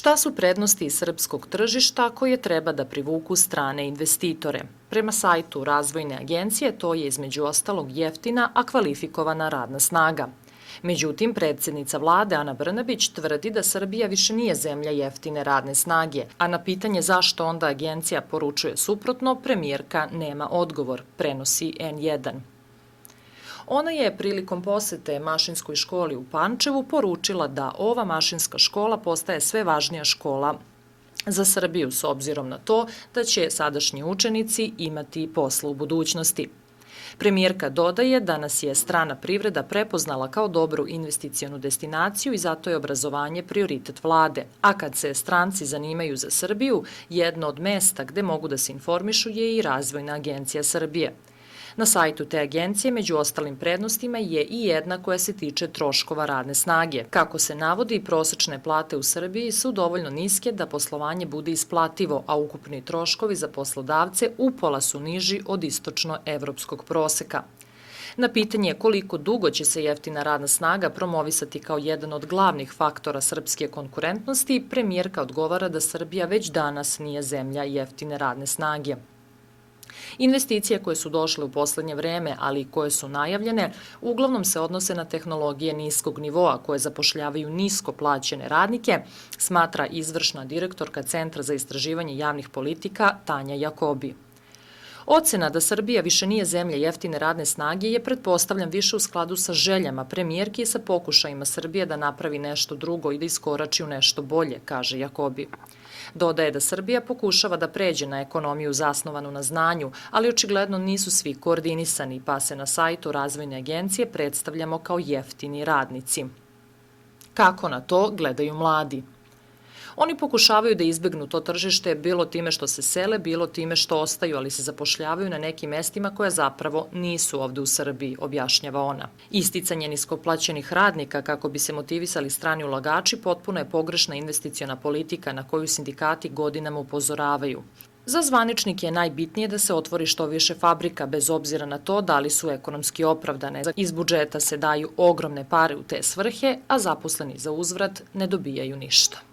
Šta su prednosti srpskog tržišta koje treba da privuku strane investitore? Prema sajtu Razvojne agencije to je između ostalog jeftina, a kvalifikovana radna snaga. Međutim, predsjednica vlade Ana Brnabić tvrdi da Srbija više nije zemlja jeftine radne snage, a na pitanje zašto onda agencija poručuje suprotno, premijerka nema odgovor, prenosi N1. Ona je prilikom posete mašinskoj školi u Pančevu poručila da ova mašinska škola postaje sve važnija škola za Srbiju s obzirom na to da će sadašnji učenici imati posla u budućnosti. Premijerka dodaje da nas je strana privreda prepoznala kao dobru investicionu destinaciju i zato je obrazovanje prioritet vlade, a kad se stranci zanimaju za Srbiju, jedno od mesta gde mogu da se informišu je i Razvojna agencija Srbije. Na sajtu te agencije među ostalim prednostima je i jedna koja se tiče troškova radne snage. Kako se navodi, prosečne plate u Srbiji su dovoljno niske da poslovanje bude isplativo, a ukupni troškovi za poslodavce upola su niži od istočno-evropskog proseka. Na pitanje koliko dugo će se jeftina radna snaga promovisati kao jedan od glavnih faktora srpske konkurentnosti, premijerka odgovara da Srbija već danas nije zemlja jeftine radne snage. Investicije koje su došle u poslednje vreme, ali i koje su najavljene, uglavnom se odnose na tehnologije niskog nivoa koje zapošljavaju nisko plaćene radnike, smatra izvršna direktorka Centra za istraživanje javnih politika Tanja Jakobi. Ocena da Srbija više nije zemlja jeftine radne snage je, pretpostavljam, više u skladu sa željama premijerke i sa pokušajima Srbije da napravi nešto drugo i da iskorači u nešto bolje, kaže Jakobi. Dodaje da Srbija pokušava da pređe na ekonomiju zasnovanu na znanju, ali očigledno nisu svi koordinisani, pa se na sajtu Razvojne agencije predstavljamo kao jeftini radnici. Kako na to gledaju mladi? Oni pokušavaju da izbegnu to tržište bilo time što se sele, bilo time što ostaju, ali se zapošljavaju na nekim mestima koja zapravo nisu ovde u Srbiji, objašnjava ona. Isticanje niskoplaćenih radnika kako bi se motivisali strani ulagači potpuno je pogrešna investiciona politika na koju sindikati godinama upozoravaju. Za zvaničnike je najbitnije da se otvori što više fabrika, bez obzira na to da li su ekonomski opravdane. Iz budžeta se daju ogromne pare u te svrhe, a zaposleni za uzvrat ne dobijaju ništa.